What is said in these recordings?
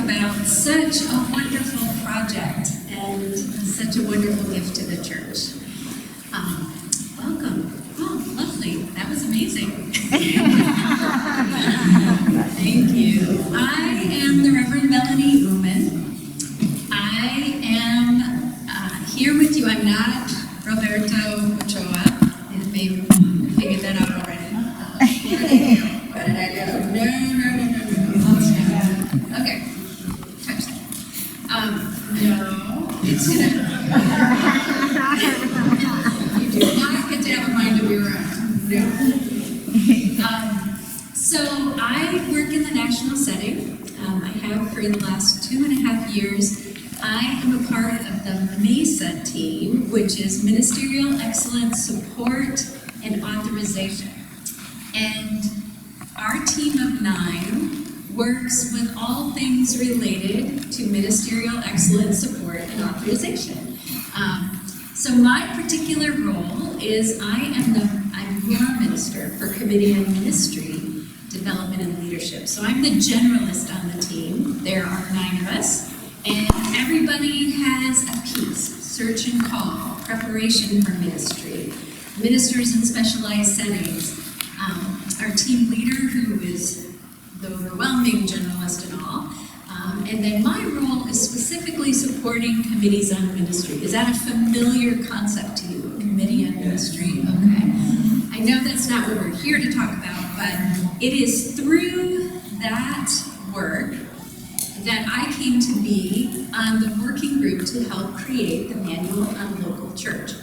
about such a wonderful project and such a wonderful gift to the church. Welcome. Oh, lovely. That was amazing. Thank you. I am the Reverend Melanie Uman. I am here with you. I'm not Roberto Ochoa. You may have figured that out already. What did I do? No. Okay. Touch that. No. It's gonna. You do not get to have a mind of your own. No. So I work in the national setting. I have for the last 2.5 years. I am a part of the MESA team, which is Ministerial Excellence Support and Authorization. And our team of 9 works with all things related to ministerial excellence support and authorization. So my particular role is I'm your minister for committee and ministry development and leadership. So I'm the generalist on the team. There are 9 of us, and everybody has a piece: search and call, preparation for ministry, ministers in specialized settings, our team leader, who is the overwhelming generalist and all, and then my role is specifically supporting committees on ministry. Is that a familiar concept to you, committee on ministry? Okay. I know that's not what we're here to talk about, but it is through that work that I came to be on the working group to help create the Manual on Local Church.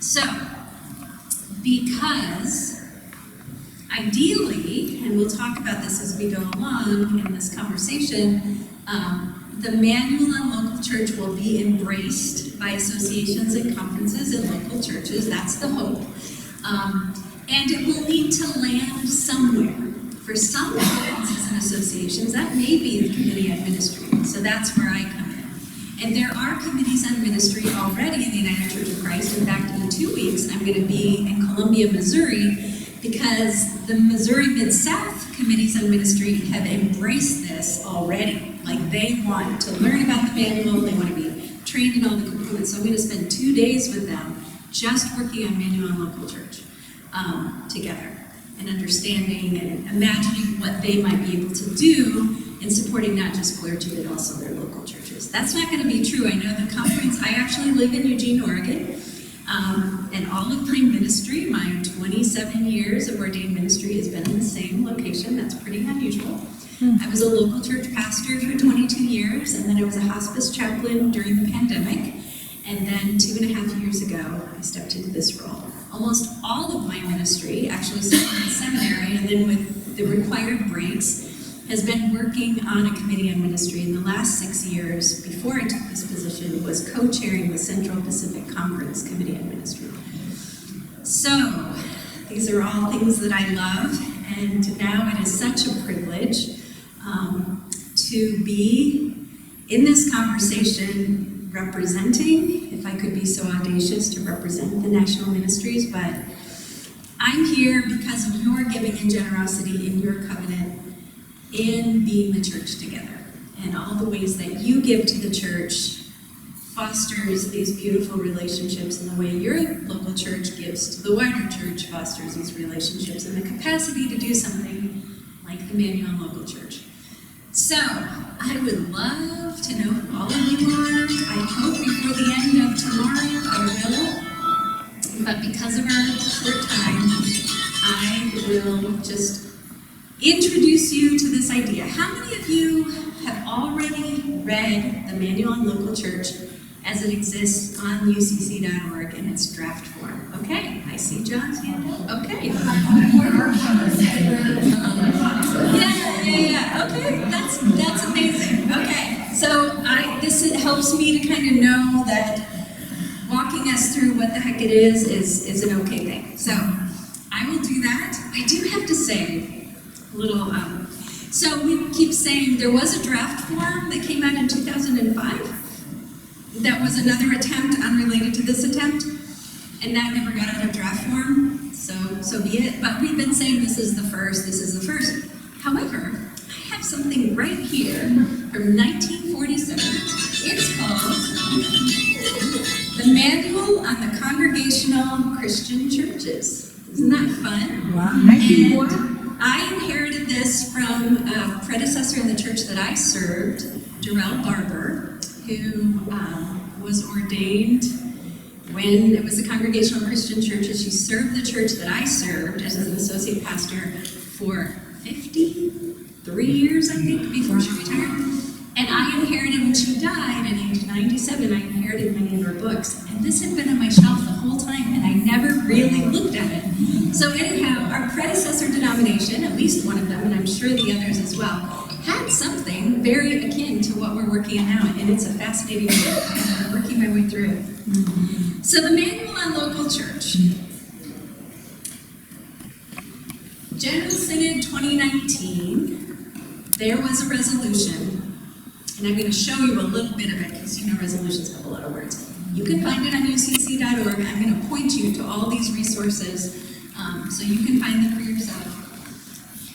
So, because ideally, and we'll talk about this as we go along in this conversation, the Manual on Local Church will be embraced by associations and conferences in local churches. That's the hope. And it will need to land somewhere. For some conferences and associations, that may be the Committee on Ministry. So that's where I come in. And there are committees on ministry already in the United Church of Christ. In fact, in 2 weeks, I'm going to be in Columbia, Missouri, because the Missouri Mid-South Committees on Ministry have embraced this already. Like, they want to learn about the manual, they want to be trained in all the components. So I'm going to spend 2 days with them just working on Manual on Local Church together, and understanding and imagining what they might be able to do in supporting not just clergy, but also their local churches. That's not going to be true. I know the conference, I actually live in Eugene, Oregon, and all of my ministry, my 27 years of ordained ministry, has been in the same location. That's pretty unusual. I was a local church pastor for 22 years, and then I was a hospice chaplain during the pandemic, and then 2.5 years ago, I stepped into this role. Almost all of my ministry, actually started in seminary, and then with the required breaks, has been working on a committee on ministry. In the last 6 years, before I took this position, was co-chairing the Central Pacific Conference Committee on Ministry. So, these are all things that I love, and now it is such a privilege to be in this conversation representing, if I could be so audacious to represent the national ministries, but I'm here because of your giving and generosity in your covenant in being the church together, and all the ways that you give to the church fosters these beautiful relationships, and the way your local church gives to the wider church fosters these relationships, and the capacity to do something like the Manual on Local Church. So, I would love to know who all of you are. I hope before the end of tomorrow I will, but because of our short time, I will just introduce you to this idea. How many of you have already read the Manual on Local Church as it exists on ucc.org in its draft form? Okay, I see John's hand up. Okay. Yeah. Okay, that's amazing. Okay, so this helps me to kind of know that walking us through what the heck it is an okay thing. So I will do that. I do have to say a little. So we keep saying there was a draft form that came out in 2005. That was another attempt unrelated to this attempt, and that never got out of draft form. So be it. But we've been saying this is the first. However, I have something right here from 19 Christian churches. Isn't that fun? Wow. And I inherited this from a predecessor in the church that I served, Darrell Barber, who was ordained when it was a Congregational Christian church, and she served the church that I served as an associate pastor for 53 years, I think, before she retired. And I inherited, when she died at age 97, I inherited many of her books. And this had been on my shelf the whole time, and I never really looked at it. So anyhow, our predecessor denomination, at least one of them, and I'm sure the others as well, had something very akin to what we're working on now, and it's a fascinating book, and I'm working my way through it. So the Manual on Local Church. General Synod 2019, there was a resolution, and I'm going to show you a little bit of it because you know resolutions have a lot of words. You can find it on ucc.org. I'm going to point you to all these resources so you can find them for yourself.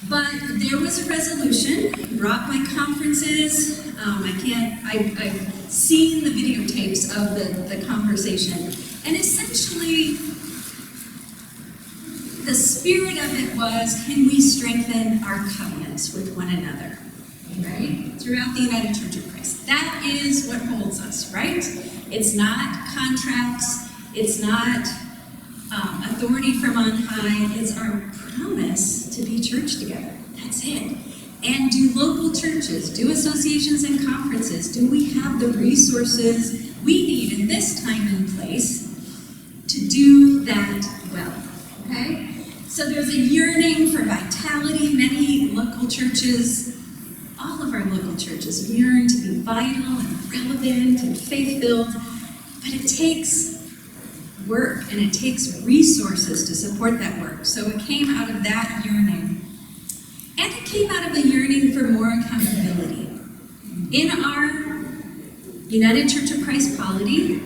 But there was a resolution brought by conferences. I've seen the videotapes of the conversation, and essentially the spirit of it was, can we strengthen our covenants with one another, right? Throughout the United Church of Christ. That is what holds us, right? It's not contracts, it's not authority from on high, it's our promise to be church together. That's it. And do local churches, do associations and conferences, do we have the resources we need in this time and place to do that well? Okay? So there's a yearning for vitality. Many local churches, all of our local churches, yearn to be vital and relevant and faith-filled, but it takes work and it takes resources to support that work. So it came out of that yearning. And it came out of the yearning for more accountability. In our United Church of Christ polity,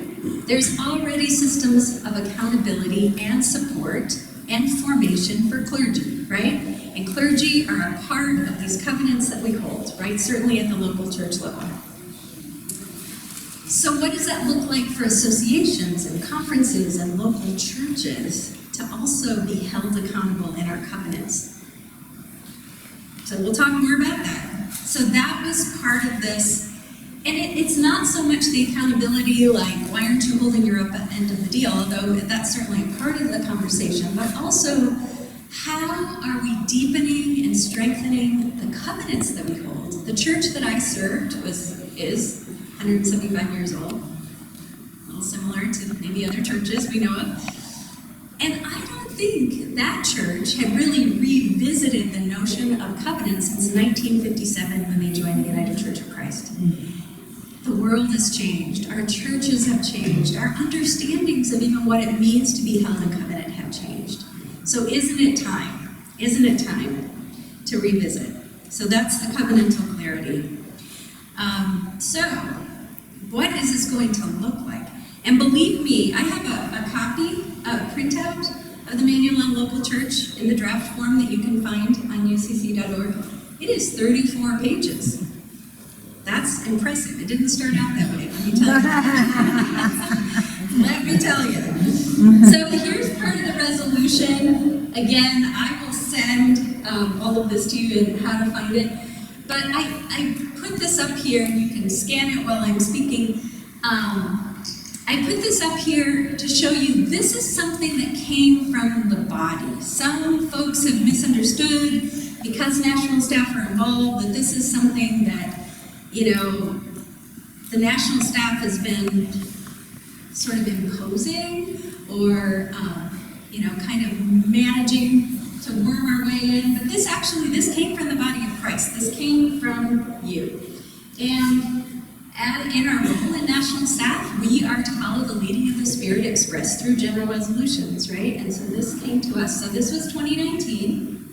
there's already systems of accountability and support and formation for clergy, right? And clergy are a part of these covenants that we hold, right? Certainly at the local church level. So what does that look like for associations and conferences and local churches to also be held accountable in our covenants? So we'll talk more about that. So that was part of this. And it's not so much the accountability like, why aren't you holding your end of the deal, although that's certainly a part of the conversation, but also how are we deepening and strengthening the covenants that we hold? The church that I served is 175 years old, a little similar to maybe other churches we know of. And I don't think that church had really revisited the notion of covenants since 1957 when they joined the United Church of Christ. The world has changed, our churches have changed, our understandings of even what it means to be held in covenant have changed. So isn't it time to revisit? So that's the covenantal clarity. So what is this going to look like? And believe me, I have a copy, a printout of the Manual on Local Church in the draft form that you can find on ucc.org. It is 34 pages. That's impressive. It didn't start out that way, let me tell you. Let me tell you. So here's part of the resolution. Again, I will send all of this to you and how to find it. But I put this up here, and you can scan it while I'm speaking. I put this up here to show you this is something that came from the body. Some folks have misunderstood, because national staff are involved, that this is something that, the national staff has been sort of imposing or, kind of managing to worm our way in. But this came from the body of Christ. This came from you. And in our role in national staff, we are to follow the leading of the Spirit expressed through general resolutions, right? And so this came to us. So this was 2019,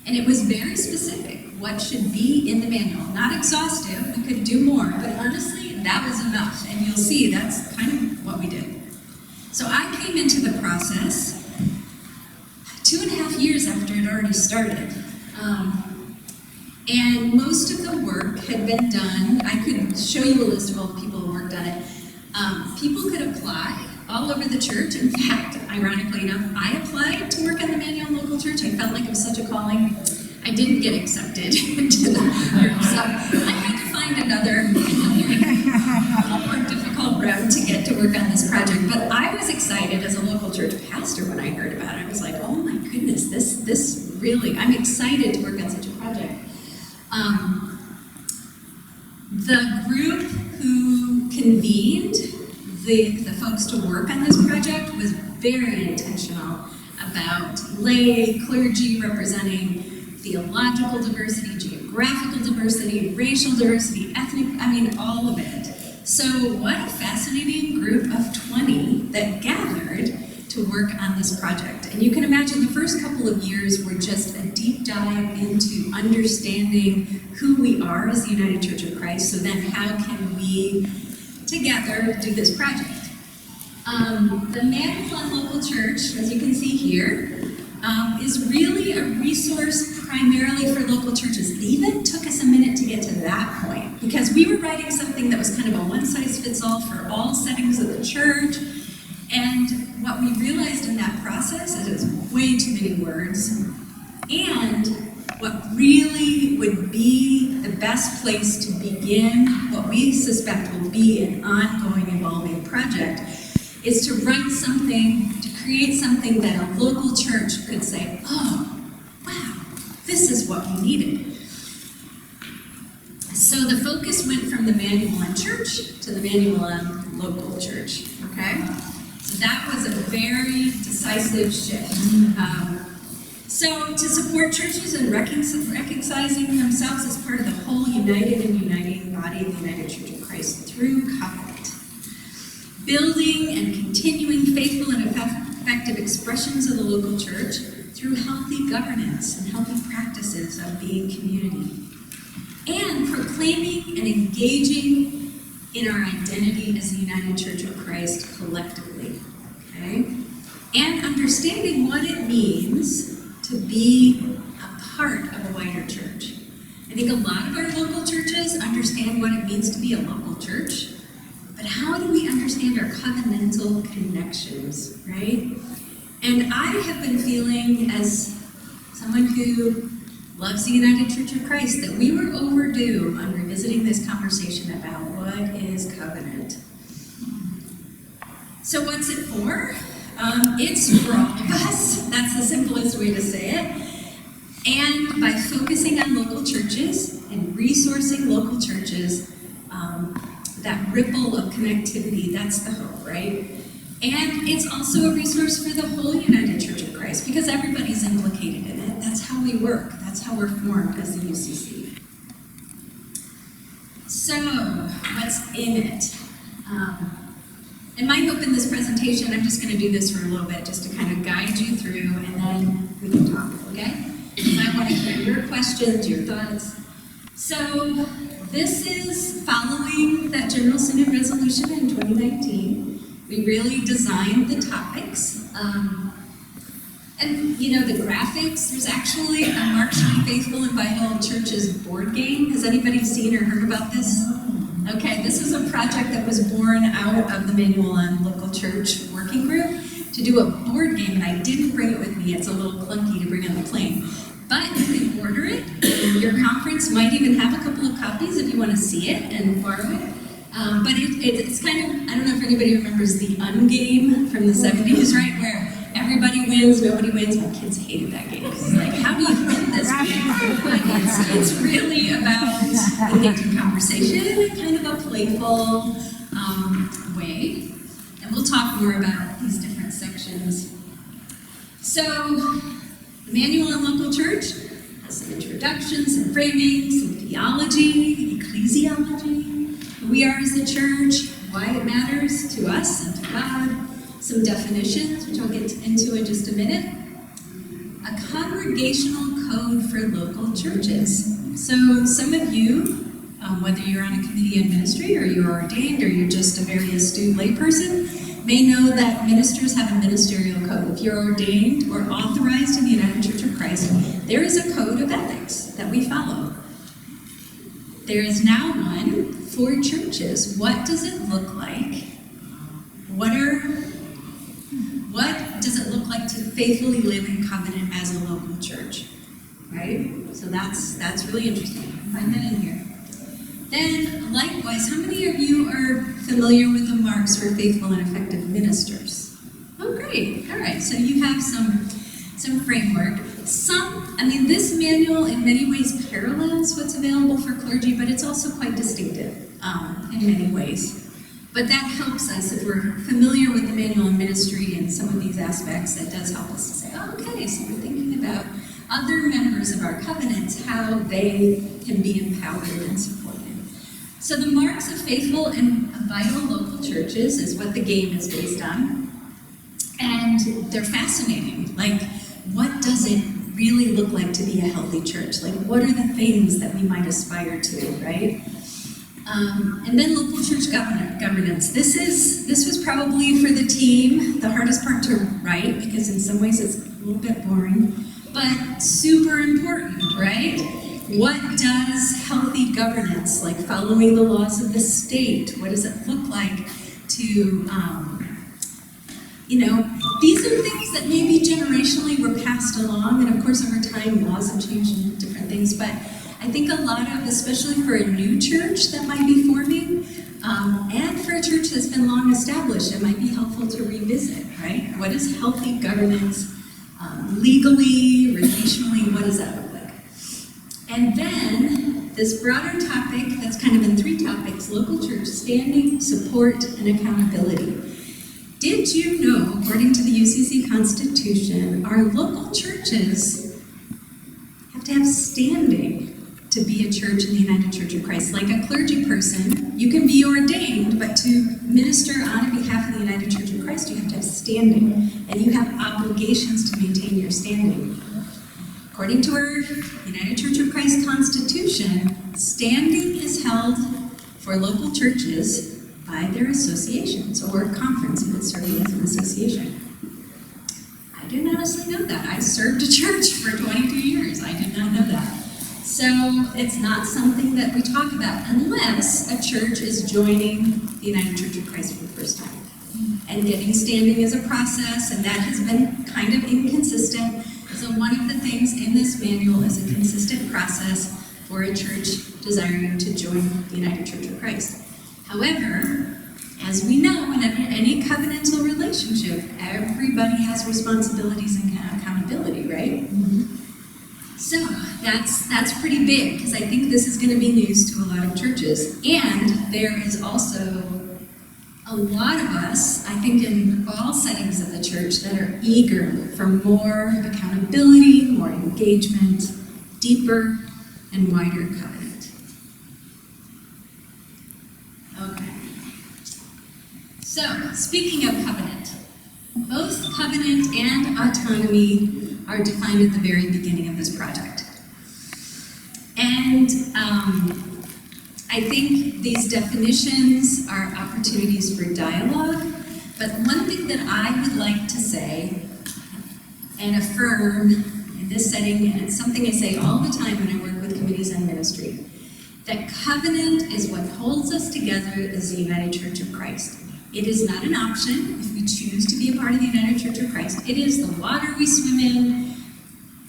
and it was very specific what should be in the manual. Not exhaustive, we could do more, but honestly, that was enough. And you'll see that's kind of what we did. So I came into the process 2.5 years after it already started. And most of the work had been done. I could show you a list of all the people who worked on it. People could apply all over the church. In fact, ironically enough, I applied to work on the Manual Local Church. I felt like it was such a calling. I didn't get accepted into the group, so I had to find another more difficult route to get to work on this project. But I was excited as a local church pastor when I heard about it. I was like, oh my goodness, this really, I'm excited to work on such a project. The group who convened the folks to work on this project was very intentional about lay clergy representing theological diversity, geographical diversity, racial diversity, ethnic, all of it. So what a fascinating group of 20 that gathered to work on this project. And you can imagine the first couple of years were just a deep dive into understanding who we are as the United Church of Christ, so then how can we together do this project. The Manual on Local Church, as you can see here, is really a resource primarily for local churches. It even took us a minute to get to that point, because we were writing something that was kind of a one-size-fits-all for all settings of the church, and what we realized in that process is it was way too many words, and what really would be the best place to begin what we suspect will be an ongoing, evolving project is to write something, to create something that a local church could say, oh, wow, this is what we needed. So the focus went from the Manual on Church to the Manual on Local Church, okay? So that was a very decisive shift. So to support churches in recognizing themselves as part of the whole united and uniting body of the United Church of Christ through covenant. Building and continuing faithful and effective expressions of the local church through healthy governance and healthy practices of being community. And proclaiming and engaging in our identity as the United Church of Christ collectively, okay? And understanding what it means to be a part of a wider church. I think a lot of our local churches understand what it means to be a local church, but how do we understand our covenantal connections, right? And I have been feeling, as someone who loves the United Church of Christ, that we were overdue on revisiting this conversation about what is covenant. So what's it for? It's for all of us. That's the simplest way to say it. And by focusing on local churches and resourcing local churches, that ripple of connectivity, that's the hope, right? And it's also a resource for the whole United Church of Christ, because everybody's implicated in it. That's how we work. That's how we're formed as the UCC. So, what's in it? And my hope in this presentation, I'm just going to do this for a little bit, just to kind of guide you through, and then we can talk, okay? I want to hear your questions, your thoughts. So, this is following that General Synod resolution in 2019. We really designed the topics. And, the graphics, there's actually a March to Be Faithful and Vital Churches board game. Has anybody seen or heard about this? Okay, this is a project that was born out of the Manual on Local Church working group to do a board game, and I didn't bring it with me. It's a little clunky to bring on the plane. But you can order it. Your conference might even have a couple of copies if you want to see it and borrow it. But it's kind of, I don't know if anybody remembers the Game from the 70s, right? Where everybody wins, nobody wins. My kids hated that game. It's like, how do you win this game? It's really about engaging conversation in kind of a playful way. And we'll talk more about these different sections. So, the Manual on Local Church has some introduction, some framing, some theology, ecclesiology, who we are as a church, why it matters to us and to God, some definitions, which I'll get into in just a minute, a congregational code for local churches. So some of you, whether you're on a committee in ministry or you're ordained or you're just a very astute layperson, may know that ministers have a ministerial code. If you're ordained or authorized in the United Church of Christ, there is a code of ethics that we follow. There is now one for churches. What does it look like? What are What does it look like to faithfully live in covenant as a local church? Right? So that's really interesting. Find that in here. Then, likewise, how many of you are familiar with the marks for faithful and effective ministers? Oh, great. All right. So you have some framework. This manual in many ways parallels what's available for clergy, but it's also quite distinctive in many ways. But that helps us if we're familiar with the manual in ministry and some of these aspects. That does help us to say, oh, okay, so we're thinking about other members of our covenants, how they can be empowered and supported. So the marks of faithful and vital local churches is what the game is based on. And they're fascinating. Like, what does it really look like to be a healthy church? Like, what are the things that we might aspire to, right? And then local church governance. This was probably for the team the hardest part to write, because in some ways it's a little bit boring, but super important, right? What does healthy governance, like following the laws of the state, what does it look like to, these are things that maybe generationally were passed along, and of course over time laws have changed and different things, but I think a lot of, especially for a new church that might be forming, and for a church that's been long established, it might be helpful to revisit, right? What is healthy governance legally, relationally, what does that look like? And then, this broader topic that's kind of in 3 topics, local church standing, support, and accountability. Did you know, according to the UCC Constitution, our local churches have to have standing to be a church in the United Church of Christ? Like a clergy person, you can be ordained, but to minister on behalf of the United Church of Christ, you have to have standing, and you have obligations to maintain your standing. According to our United Church of Christ Constitution, standing is held for local churches by their associations or conference if it's serving as an association. I didn't honestly know that. I served a church for 22 years. I did not know that. So it's not something that we talk about unless a church is joining the United Church of Christ for the first time. And getting standing is a process, and that has been kind of inconsistent. So one of the things in this manual is a consistent process for a church desiring to join the United Church of Christ. However, as we know, in any covenantal relationship, everybody has responsibilities and accountability, right? Mm-hmm. So that's pretty big, because I think this is going to be news to a lot of churches. And there is also a lot of us, I think in all settings of the church, that are eager for more accountability, more engagement, deeper and wider covenant. Okay. So, speaking of covenant, both covenant and autonomy are defined at the very beginning of this project. And I think these definitions are opportunities for dialogue, but one thing that I would like to say and affirm in this setting, and it's something I say all the time when I work with committees on ministry, that covenant is what holds us together as the United Church of Christ. It is not an option if we choose to be a part of the United Church of Christ. It is the water we swim in.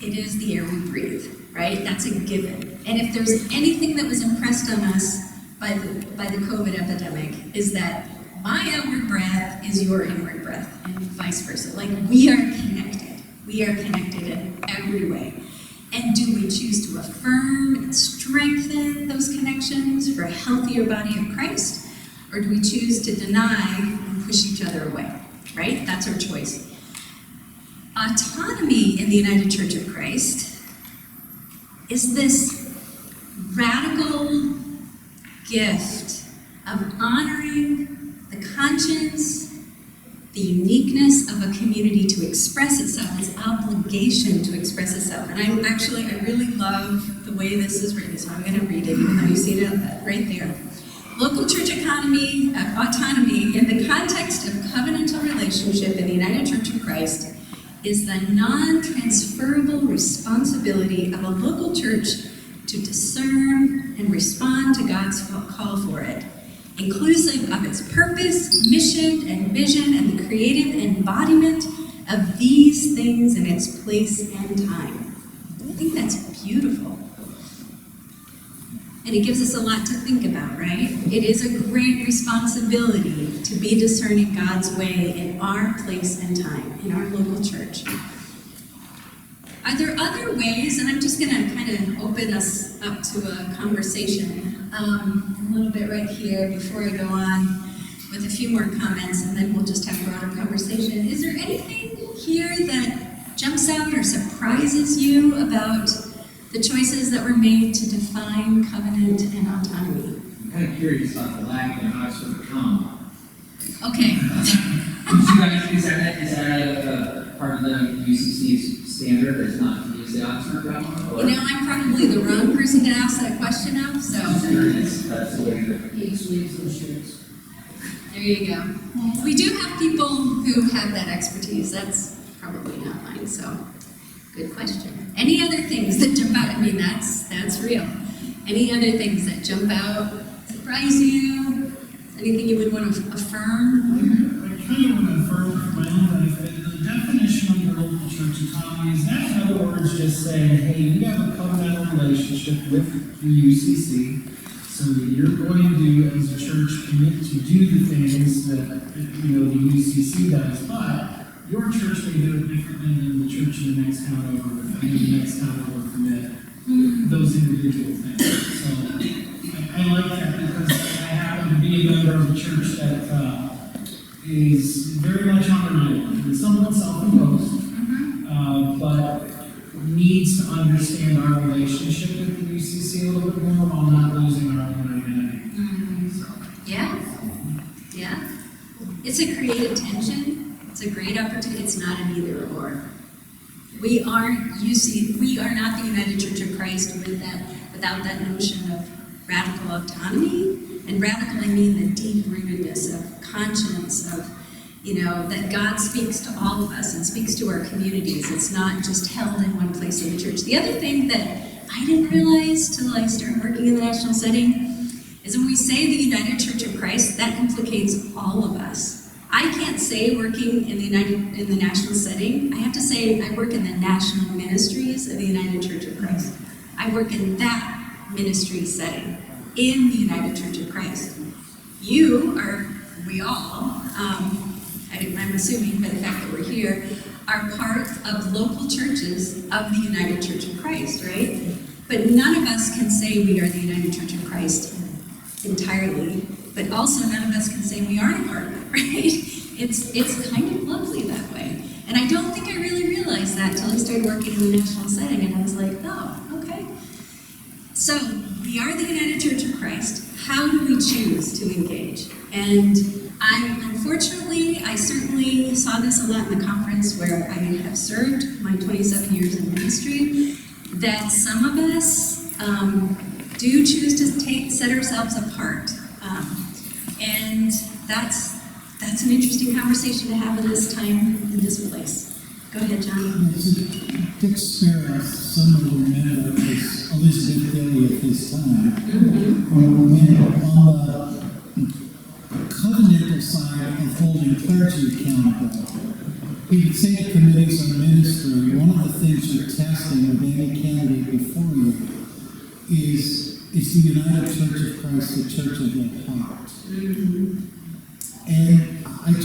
It is the air we breathe, right? That's a given. And if there's anything that was impressed on us by the COVID epidemic, is that my outward breath is your inward breath, and vice versa. Like, we are connected. We are connected in every way. And do we choose to affirm and strengthen those connections for a healthier body of Christ? Or do we choose to deny and push each other away, right? That's our choice. Autonomy in the United Church of Christ is this radical gift of honoring the conscience, the uniqueness of a community to express itself, its obligation to express itself. And I really love the way this is written, so I'm going to read it, even though you see it right there. Local church autonomy in the context of covenantal relationship in the United Church of Christ is the non-transferable responsibility of a local church to discern and respond to God's call for it, inclusive of its purpose, mission, and vision, and the creative embodiment of these things in its place and time. I think that's beautiful. And it gives us a lot to think about, right? It is a great responsibility to be discerning God's way in our place and time, in our local church. Are there other ways, and I'm just going to kind of open us up to a conversation a little bit right here before I go on with a few more comments, and then we'll just have a broader conversation. Is there anything here that jumps out or surprises you about the choices that were made to define covenant and autonomy? I'm kind of curious about the lack and how it's going to come. Okay. Is that a part of the UCC standard? It's not to use the Oxford grammar? You know, I'm probably the wrong person to ask that question of, so. That's the way that There you go. We do have people who have that expertise. That's probably not mine, so good question. Any other things that jump out? I mean, that's real. Any other things that jump out, surprise you? Anything you would want to affirm? I kind of want to affirm for my own life that the definition of your local church autonomy is not, in other words, just saying, hey, we have a covenantal relationship with the UCC, so that you're going to, as a church, commit to do the things that the UCC does, but your church may do it differently than the church in the next town over, and the next town over commit those individual things. So I like that because I happen to be a member of a church that is very much on the middle. It's somewhat self-imposed, but needs to understand our relationship with the UCC a little bit more while not losing our own identity. So. Yeah. It's a creative tension. It's a great opportunity. It's not an either or. We are not the United Church of Christ without that notion of radical autonomy. And radical, I mean the deep rootedness of conscience, of, that God speaks to all of us and speaks to our communities. It's not just held in one place in the church. The other thing that I didn't realize till I started working in the national setting is when we say the United Church of Christ, that implicates all of us. I can't say working in the national setting. I have to say I work in the national ministries of the United Church of Christ. I work in that ministry setting in the United Church of Christ. We all, I'm assuming by the fact that we're here, are part of local churches of the United Church of Christ, right? But none of us can say we are the United Church of Christ entirely, but also none of us can say we aren't a part of it, right? It's kind of lovely that way. And I don't think I really realized that until I started working in the national setting, and I was like, oh, okay. So, we are the United Church of Christ. How do we choose to engage? And I certainly saw this a lot in the conference where I have served my 27 years in ministry, that some of us do choose to set ourselves apart. And that's an interesting conversation to have at this time, in this place. Go ahead, John. Dick Sparrow, some of you remember, was Elizabeth Daly at this time. When on the covenantal side of holding clergy accountable, he would say to committees on ministry, one of the things you're testing with any candidate before you is the United Church of Christ, the church of their heart. And I'm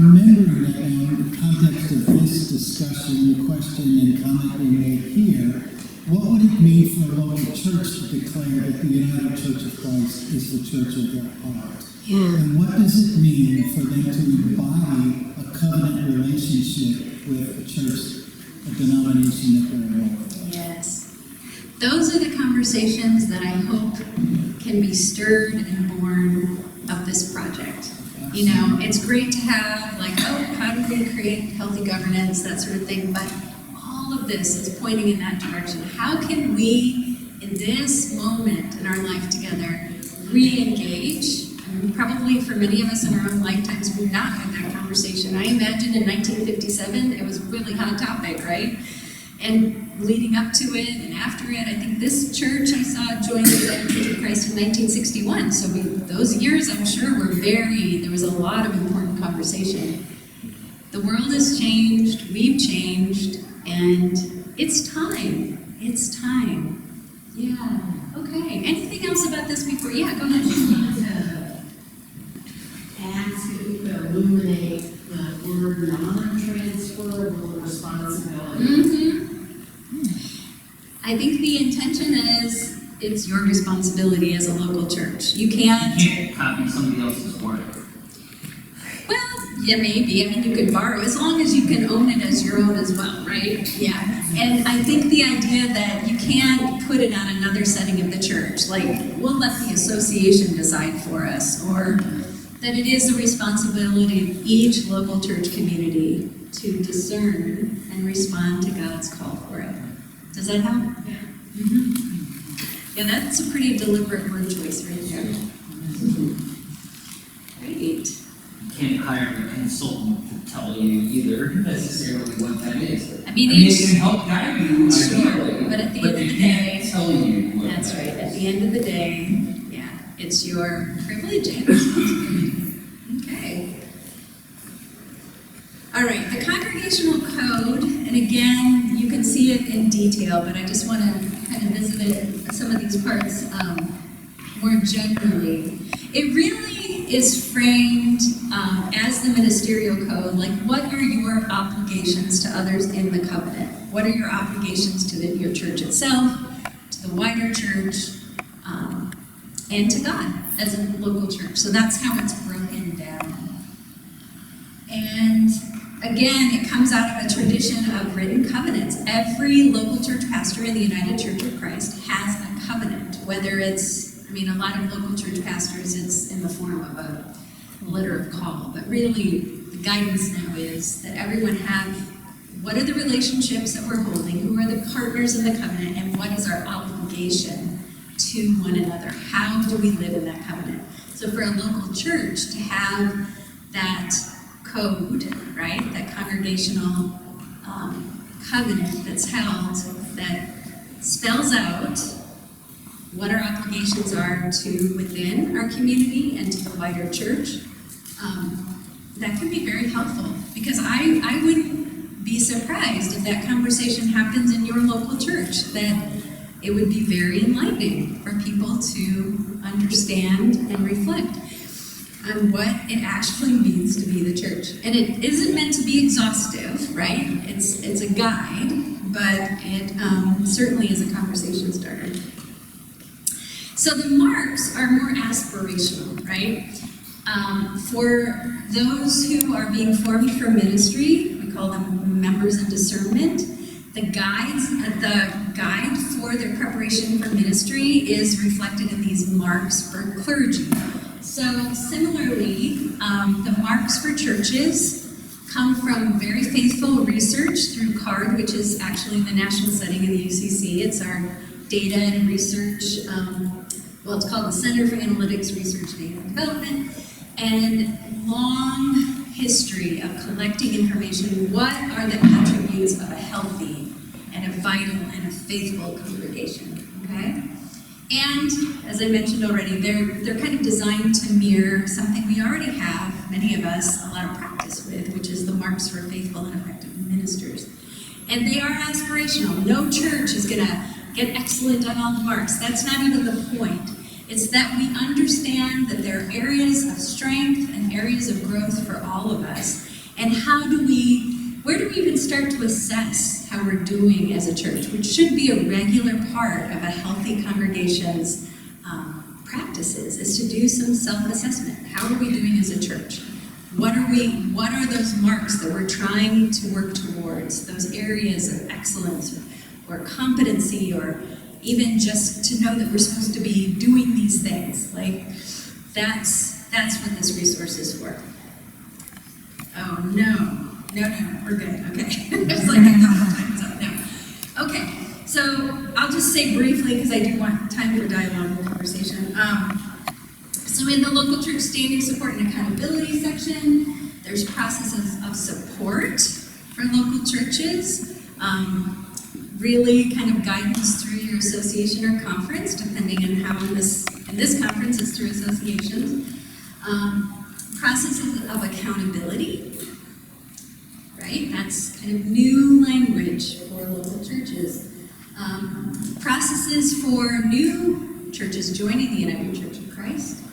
remembering that in the context of this discussion, the question and comment we made here, what would it mean for a local church to declare that the United Church of Christ is the church of their heart? And what does it mean for them to embody a covenant relationship with a church, a denomination that they're involved in? Yes. Those are the conversations that I hope can be stirred and born of this project. It's great to have, how do we create healthy governance, that sort of thing, but all of this is pointing in that direction. How can we, in this moment in our life together, re-engage? Probably for many of us in our own lifetimes, we've not had that conversation. I imagine in 1957, it was a really hot topic, right? And leading up to it and after it. I think this church I saw joined the Church of Christ in 1961. So those years, I'm sure, there was a lot of important conversation. The world has changed, we've changed, and it's time. It's time. Yeah, okay. Anything else about this before? Yeah, go ahead. I just wanted to ask if you could illuminate the word non-transferable responsibility. I think the intention is it's your responsibility as a local church. You can't. You can't copy somebody else's work. Well, yeah, maybe. I mean, you could borrow as long as you can own it as your own as well, right? Yeah. And I think the idea that you can't put it on another setting of the church, like we'll let the association decide for us, or that it is the responsibility of each local church community to discern and respond to God's call for it. Does that help? Yeah. Yeah, that's a pretty deliberate word choice right there. Great. You can't hire a consultant to tell you either necessarily what that is. I mean, it can help guide you, sure, ideally, but at the but end of they the can't day, tell you what that's that right. is. At the end of the day, yeah, it's your privilege and responsibility. Okay. All right, the Congregational Code, and again, you can see it in detail, but I just want to kind of visit it, some of these parts more generally. It really is framed as the ministerial code, like what are your obligations to others in the covenant? What are your obligations to your church itself, to the wider church, and to God as a local church? So that's how it's broken down. And again, it comes out of a tradition of written covenants. Every local church pastor in the United Church of Christ has a covenant, whether it's, I mean, a lot of local church pastors, it's in the form of a letter of call, but really the guidance now is that everyone have, what are the relationships that we're holding, who are the partners in the covenant, and what is our obligation to one another? How do we live in that covenant? So for a local church to have that code, right, that congregational covenant that's held, that spells out what our obligations are to within our community and to the wider church, that can be very helpful, because I wouldn't be surprised if that conversation happens in your local church, that it would be very enlightening for people to understand and reflect on what it actually means to be the church. And it isn't meant to be exhaustive, right? It's a guide, but it certainly is a conversation starter. So the marks are more aspirational, right? For those who are being formed for ministry, we call them members of discernment. The guide for their preparation for ministry is reflected in these marks for clergy. So similarly, the marks for churches come from very faithful research through CARD, which is actually the national setting in the UCC. It's our data and research, it's called the Center for Analytics, Research, Data, and Development, and long history of collecting information. What are the attributes of a healthy and a vital and a faithful congregation, okay? And, as I mentioned already, they're kind of designed to mirror something we already have, many of us, a lot of practice with, which is the marks for faithful and effective ministers. And they are aspirational. No church is going to get excellent on all the marks. That's not even the point. It's that we understand that there are areas of strength and areas of growth for all of us. And where do we even start to assess how we're doing as a church, which should be a regular part of a healthy congregation's practices, is to do some self-assessment. How are we doing as a church? What are those marks that we're trying to work towards, those areas of excellence or competency, or even just to know that we're supposed to be doing these things? Like, that's what this resource is for. Oh, no, we're good, okay. It's like a couple times up now. Okay, so I'll just say briefly, because I do want time for dialogue and conversation. So in the local church standing support and accountability section, there's processes of support for local churches. really kind of guidance through your association or conference, depending on how in this conference is through associations. Processes of accountability, right? That's kind of new language for local churches. Processes for new churches joining the United Church of Christ.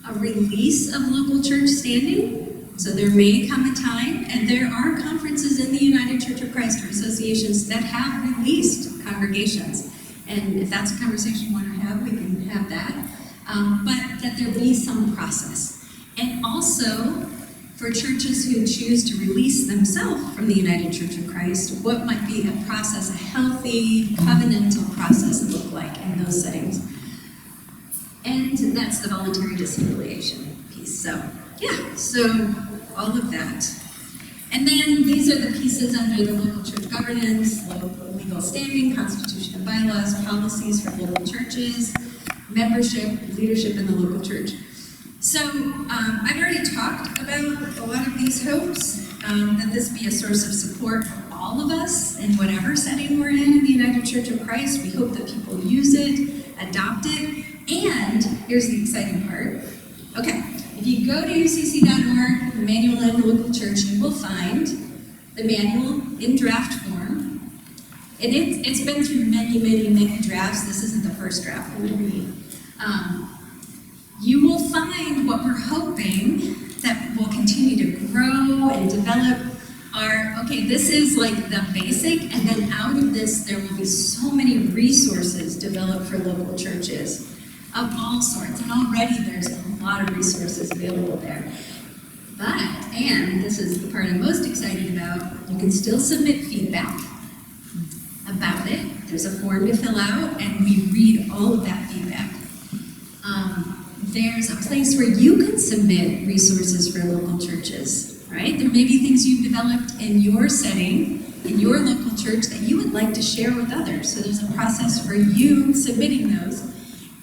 A release of local church standing. So there may come a time, and there are conferences in the United Church of Christ or associations that have released congregations. And if that's a conversation you want to have, we can have that. But that there be some process. And also, for churches who choose to release themselves from the United Church of Christ, what might be a process, a healthy, covenantal process look like in those settings? And that's the voluntary disaffiliation piece. So, yeah, so all of that. And then these are the pieces under the local church governance, local legal standing, constitution and bylaws, policies for local churches, membership, leadership in the local church. So I've already talked about a lot of these hopes, that this be a source of support for all of us in whatever setting we're in the United Church of Christ. We hope that people use it, adopt it, and here's the exciting part. Okay, if you go to ucc.org, the manual in the local church, you will find the manual in draft form. And it's been through many drafts. This isn't the first draft we'll read. You will find what we're hoping that will continue to grow and develop are, okay, this is like the basic, and then out of this there will be so many resources developed for local churches of all sorts, and already there's a lot of resources available there. But, and this is the part I'm most excited about, you can still submit feedback about it. There's a form to fill out, and we read all of that feedback. There's a place where you can submit resources for local churches, right? There may be things you've developed in your setting, in your local church, that you would like to share with others. So there's a process for you submitting those.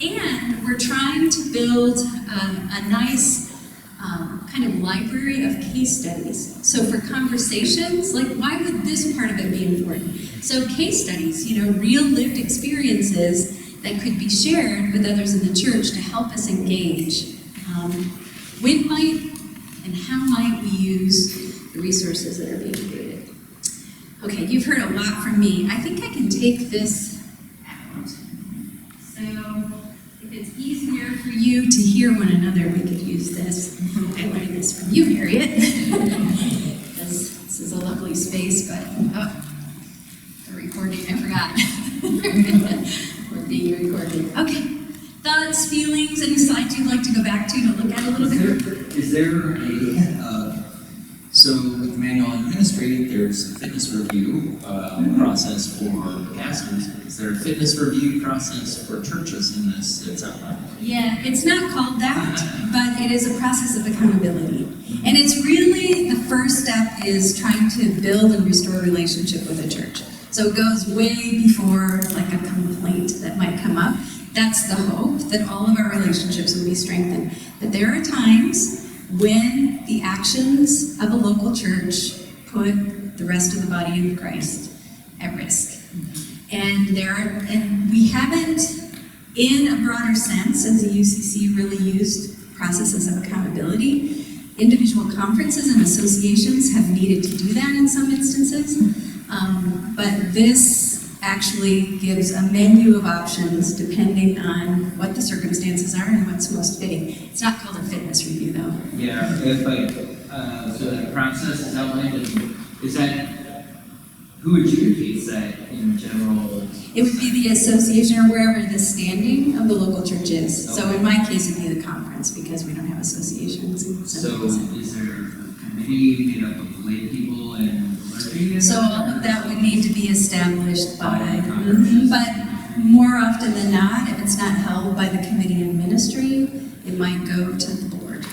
And we're trying to build a nice kind of library of case studies. So for conversations, like why would this part of it be important? So case studies, real lived experiences that could be shared with others in the church to help us engage. When might and how might we use the resources that are being created? Okay, you've heard a lot from me. I think I can take this out. So if it's easier for you to hear one another, we could use this. I learned this from you, Harriet. This is a lovely space, but the recording, I forgot. We're being recorded. Okay. Thoughts, feelings, any slides you'd like to go back to look at a little bit? Is there a, so with the manual administrative, there's a fitness review process for pastors. Is there a fitness review process for churches in this that's outlined? Yeah, it's not called that, but it is a process of accountability. And it's really, the first step is trying to build and restore a relationship with a church. So it goes way before like a complaint that might come up. That's the hope, that all of our relationships will be strengthened. But there are times when the actions of a local church put the rest of the body of Christ at risk. And we haven't, in a broader sense, as the UCC, really used processes of accountability. Individual conferences and associations have needed to do that in some instances. But this actually gives a menu of options depending on what the circumstances are and what's most fitting. It's not called a fitness review, though. Yeah, so the process is outlined, is that, who adjudicates that in general? It would be the association or wherever the standing of the local church is. So in my case, it'd be the conference because we don't have associations. So is there a committee made up of lay people and clergy? So all of that would need to be established by, but more often than not, if it's not held by the committee in ministry, it might go to the board.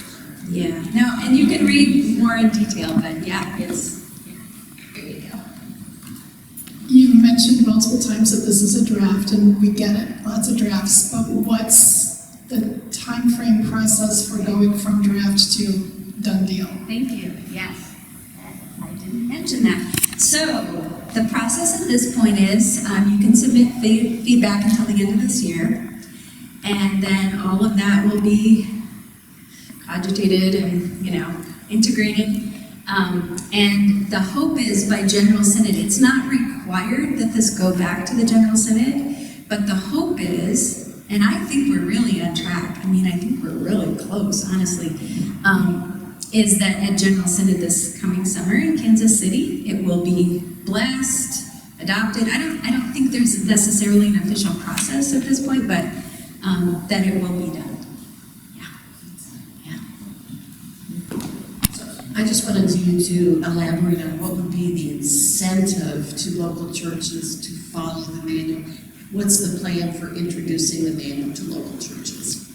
Yeah, no, and you can read more in detail, but yeah, there you go. You mentioned multiple times that this is a draft, and we get it, lots of drafts, but what's the time frame process for going from draft to done deal? Thank you, yes. I didn't mention that. So, the process of this point is, you can submit feedback until the end of this year, and then all of that will be cogitated and, integrated. And the hope is by General Synod, it's not required that this go back to the General Synod, but the hope is, and I think we're really on track, I think we're really close, honestly, is that at General Synod this coming summer in Kansas City, it will be blessed, adopted. I don't think there's necessarily an official process at this point, but that it will be done. I just wanted you to elaborate on what would be the incentive to local churches to follow the manual. What's the plan for introducing the manual to local churches?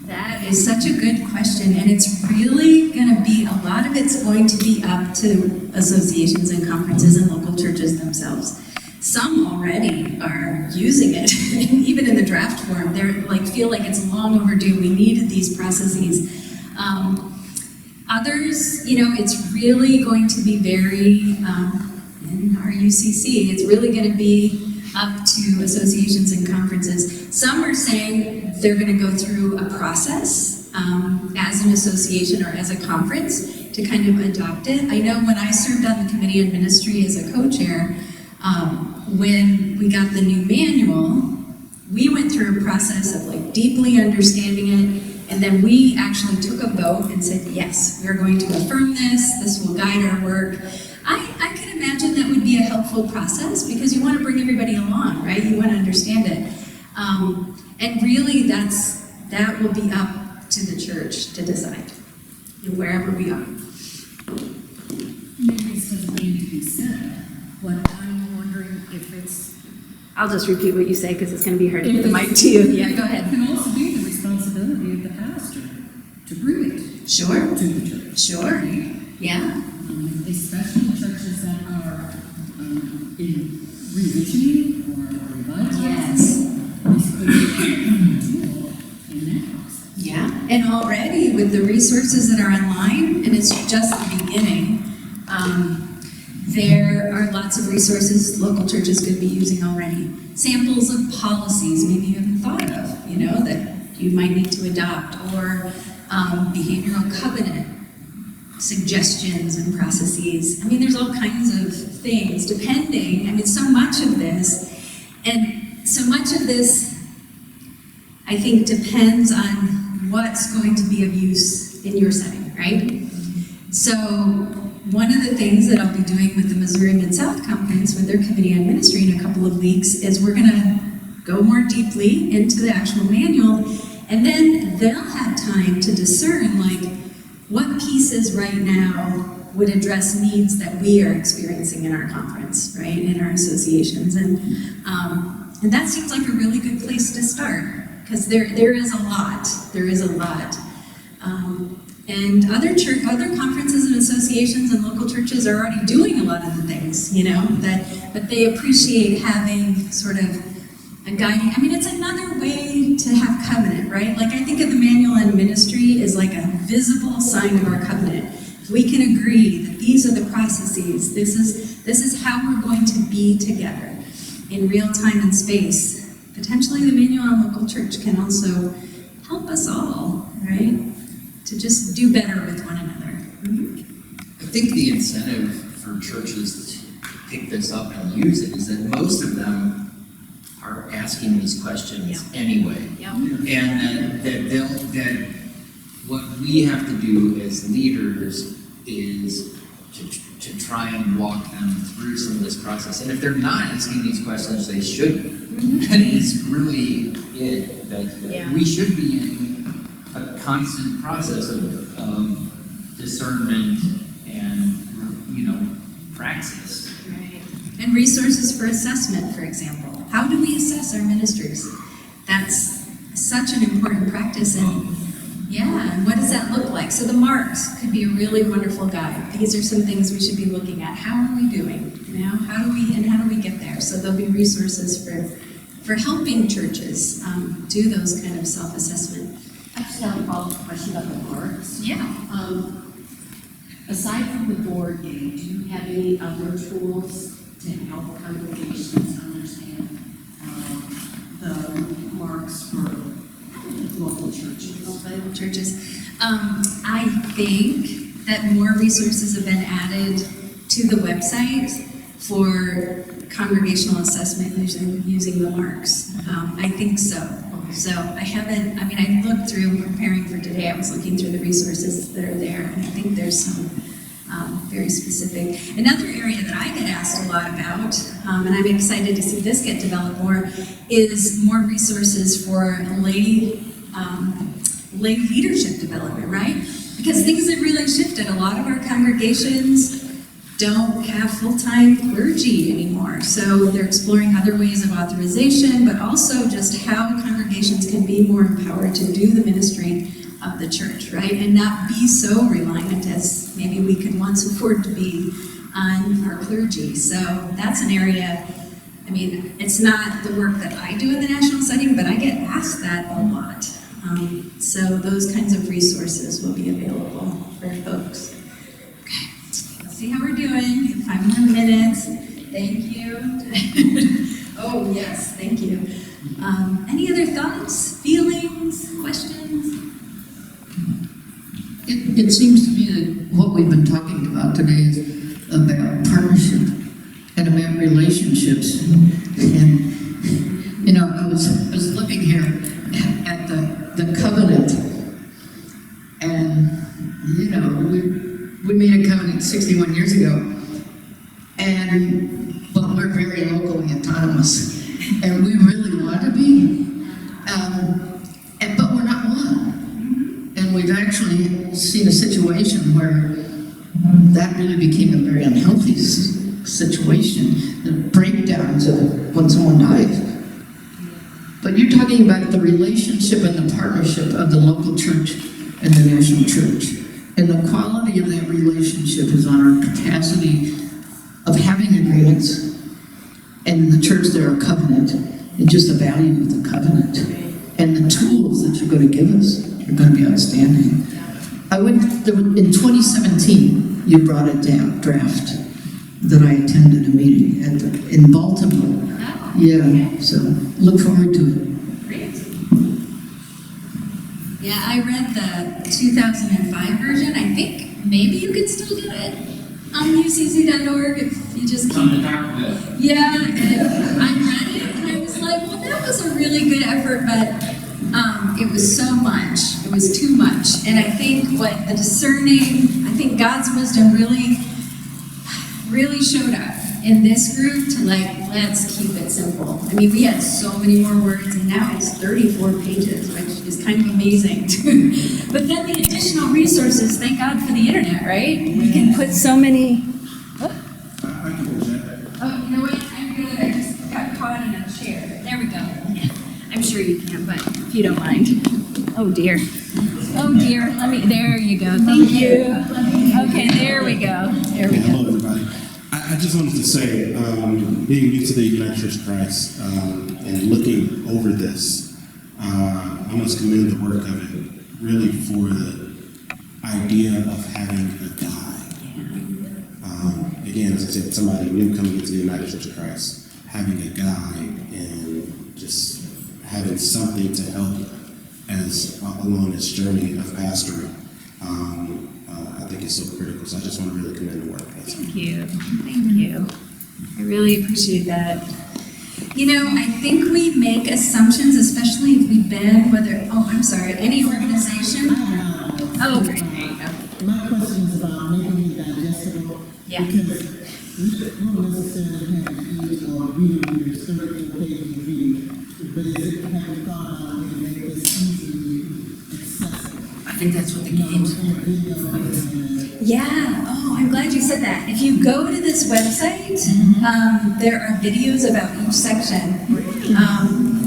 That is such a good question, and it's really going to be, a lot of it's going to be up to associations and conferences and local churches themselves. Some already are using it, even in the draft form. They're feel like it's long overdue. We needed these processes. Others, it's really going to be very, in our UCC, it's really going to be up to associations and conferences. Some are saying they're going to go through a process as an association or as a conference to kind of adopt it. I know when I served on the Committee on Ministry as a co-chair, when we got the new manual, we went through a process of deeply understanding it. And then we actually took a vote and said, yes, we're going to affirm this. This will guide our work. I can imagine that would be a helpful process because you want to bring everybody along, right? You want to understand it. And really, that will be up to the church to decide, wherever we are. Maybe this doesn't need to be said, but I'm wondering if it's... I'll just repeat what you say because it's going to be hard to get the mic to you. Yeah, go ahead. It can also be the responsibility of the pastor to bring it Sure. to the church. Sure. Yeah. Especially churches that are in revisioning or revitalizing. Yes. This could be a tool in that process. Yeah. And already with the resources that are online, and it's just the beginning, there are lots of resources local churches could be using already. Samples of policies maybe you haven't thought of, that you might need to adopt, or behavioral covenant suggestions and processes. There's all kinds of things depending, so much of this, I think depends on what's going to be of use in your setting, right? So one of the things that I'll be doing with the Missouri Mid-South Conference with their Committee on Ministry in a couple of weeks is we're going to go more deeply into the actual manual, and then they'll have time to discern what pieces right now would address needs that we are experiencing in our conference, right, in our associations, and that seems like a really good place to start because there is a lot. And other conferences and associations and local churches are already doing a lot of the things, but they appreciate having sort of a guiding. It's another way to have covenant, right? I think of the manual on ministry as a visible sign of our covenant. If we can agree that these are the processes, this is how we're going to be together in real time and space. Potentially the manual on local church can also help us all, right? To just do better with one another. I think the incentive for churches to pick this up and use it is that most of them are asking these questions anyway. Yeah. And that what we have to do as leaders is to try and walk them through some of this process. And if they're not asking these questions, they should. That is really it. That we should be in a constant process of discernment and praxis. Right. And resources for assessment, for example. How do we assess our ministries? That's such an important practice, and and what does that look like? So the marks could be a really wonderful guide. These are some things we should be looking at. How are we doing? How do we get there? So there'll be resources for helping churches do those kind of self-assessment. I just have a follow-up question about the marks. Yeah. Aside from the board game, do you have any other tools to help congregations understand the marks for local churches? Bible churches. I think that more resources have been added to the website for congregational assessment using the marks. I think so. So I looked through, preparing for today, I was looking through the resources that are there, and I think there's some very specific. Another area that I get asked a lot about, and I'm excited to see this get developed more, is more resources for lay leadership development, right? Because things have really shifted. A lot of our congregations don't have full-time clergy anymore. So they're exploring other ways of authorization, but also just how congregations can be more empowered to do the ministry of the church, right? And not be so reliant as maybe we could once afford to be on our clergy. So that's an area, I mean, it's not the work that I do in the national setting, but I get asked that a lot. So those kinds of resources will be available for folks. Okay, let's see how we're doing. 5 more minutes. Thank you. Oh, yes, thank you. Any other thoughts, feelings, questions? It seems to me that what we've been talking about today is about partnership and about relationships. And, you know, I was looking here at the covenant, and, you know, we made a covenant 61 years ago, but we're very locally autonomous, and we really want to be, but we're not one. And we've actually seen a situation where that really became a very unhealthy situation, the breakdowns of when someone dies. But you're talking about the relationship and the partnership of the local church and the national church. And the quality of that relationship is on our capacity of having agreements. And in the church there are covenant, and just the value of the covenant. And the tools that you're going to give us are going to be outstanding. In 2017, you brought a draft that I attended a meeting in Baltimore. Yeah, so look forward to it. Great. Yeah, I read the 2005 version. I think maybe you can still get it on ucc.org if you just keep. Yeah, and I read it and I was like, well, that was a really good effort, but it was so much. It was too much. And I think what the discerning, I think God's wisdom really showed up in this group to let's keep it simple. I mean, we had so many more words, and now it's 34 pages, which is kind of amazing. But then the additional resources, thank God for the internet, right? We can put so many. Oh, you know what? I'm good. I just got caught in a chair. There we go. I'm sure you can, but if you don't mind. Oh dear. Oh dear. There you go. Thank you. Okay, there we go. There we go. Hello, everybody. I just wanted to say, being new to the United Church of Christ and looking over this, I must commend the work of it, really, for the idea of having a guide. Again, as I said, somebody new coming into the United Church of Christ, having a guide and just having something to help as along this journey of pastoring. I think it's so critical, so I just want to really commend the work. Thank you. Thank you. I really appreciate that. You know, I think we make assumptions, especially if we've been, any organization. Oh, great. There you go. My question is about making it digestible. Yeah. Because we don't necessarily have to eat or read your 13 pages of reading, but is it have you thought about how to make this easily accessible? I think that's what the game's for. Yeah. Oh, I'm glad you said that. If you go to this website, there are videos about each section.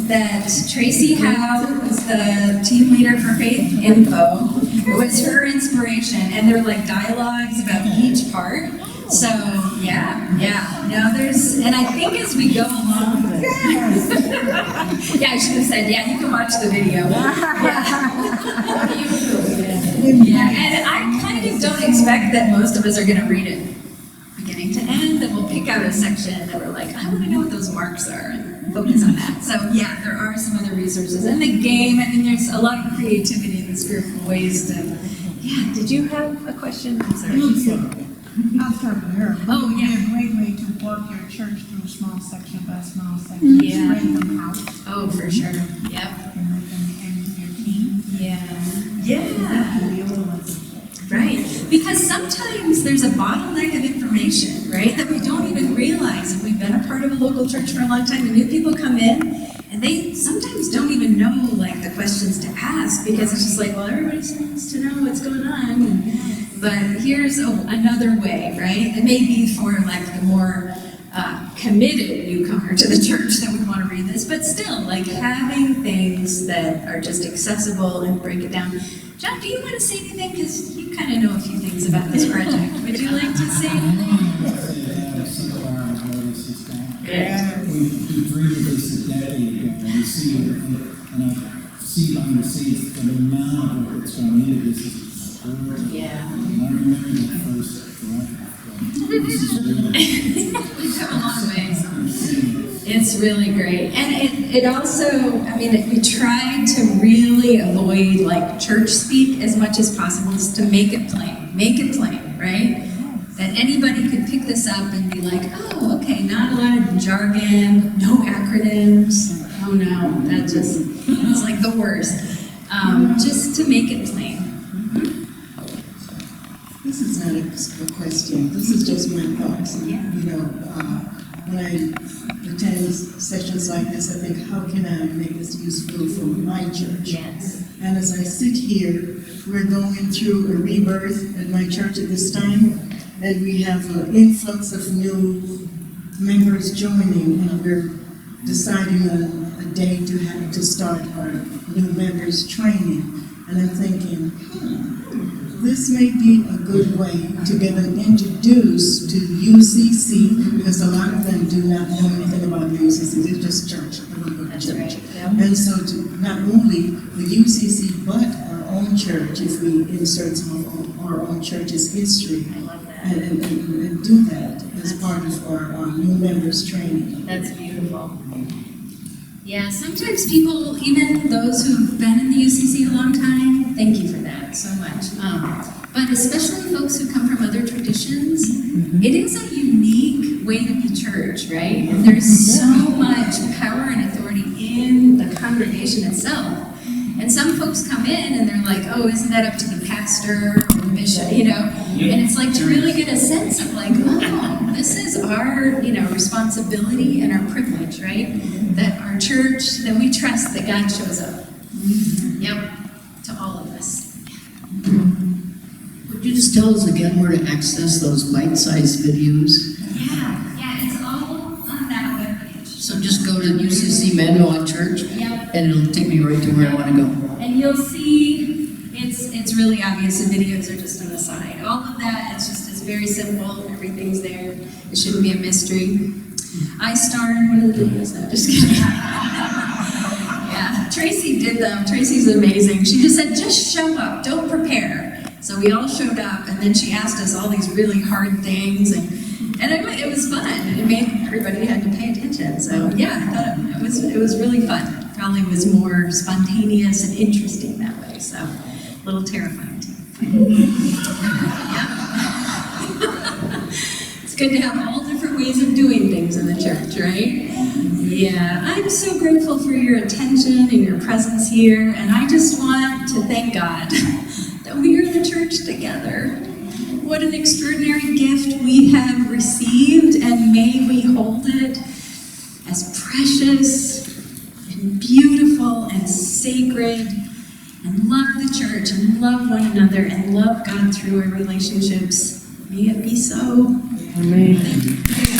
That Tracy Howe, who's the team leader for Faith Info, it was her inspiration, and they're like dialogues about each part. So yeah. No, and I think as we go along. Yeah, I should have said, yeah, you can watch the video. Yeah, and I kind of don't expect that most of us are going to read it beginning to end, and we'll pick out out a section that we're like, I want to know what those marks are and focus on that. So yeah, there are some other resources. And the game, I mean, there's a lot of creativity and spiritual ways to, yeah, did you have a question? I'm sorry. I'll start there. Oh, yeah. It'd be a great way to walk your church through small section by small section. Yeah. Spread them out. Oh, for sure. Yep. And let them into your team. Yeah. Yeah. That can be a little Right. Because sometimes there's a bottleneck of information, right, that we don't even realize. And we've been a part of a local church for a long time, and new people come in, and they sometimes don't even know, like, the questions to ask, because it's just like, well, everybody seems to know what's going on. But here's another way, right? It may be for, like, the more committed newcomer to the church that would want to read this, but still, like, having things that are just accessible and break it down. John, do you want to say anything? Because you kind of know a few things about this project. Would you like to say anything? Good. We dreamed of this a decade ago, and we see it, and I see behind the scenes the amount of work that's going into this is extraordinary. Yeah. And I remember that first draft. This is really We've come a long way. It's really great. And it also, I mean, we try to really avoid, like, church speak as much as possible, is to make it plain. Make it plain, right? That anybody could pick this up and be like, oh, okay, not a lot of jargon, no acronyms. Oh no, that's like the worst. Just to make it plain. This is not a question. This is just my thoughts. Yeah. You know, when I attend sessions like this, I think, how can I make this useful for my church? Yes. And as I sit here, we're going through a rebirth at my church at this time, and we have an influx of new members joining, and we're deciding a day to start our new members training. And I'm thinking, this may be a good way to get them introduced to UCC, because a lot of them do not know anything about the UCC. They're just church. They don't go to church. Right. Yep. And so to not only the UCC, but our own church, if we insert some of our own church's history, I love that. and do that as part of our new members training. That's beautiful. Yeah, sometimes people, even those who've been in the UCC a long time, thank you for that so much. But especially folks who come from other traditions, it is a unique way to be church, right? And there's so much power and authority in the congregation itself. And some folks come in and they're like, oh, isn't that up to the pastor or the bishop, you know? And it's like to really get a sense of like, oh, this is our, responsibility and our privilege, right? That our church, that we trust that God shows up. Yep, to all of us. Would you just tell us again where to access those bite-sized videos? Yeah, it's all on that webpage. So just go to UCC Manual Church, Yep. and it'll take me right to where I want to go. And you'll see, it's really obvious, the videos are just on the side. All of that, it's very simple, everything's there. It shouldn't be a mystery. I star in one of the videos, no, just kidding. Yeah, Tracy did them. Tracy's amazing. She just said, just show up, don't prepare. So we all showed up, and then she asked us all these really hard things, and it was fun. It made everybody had to pay attention. So yeah, I thought it was really fun. It probably was more spontaneous and interesting that way. So a little terrifying too. Yeah. It's good to have all different ways of doing things in the church, right? Yeah, I'm so grateful for your attention and your presence here, and I just want to thank God that we are the church together. What an extraordinary gift we have received, and may we hold it as precious and beautiful and sacred, and love the church and love one another and love God through our relationships. May it be so. Amen. Thank you.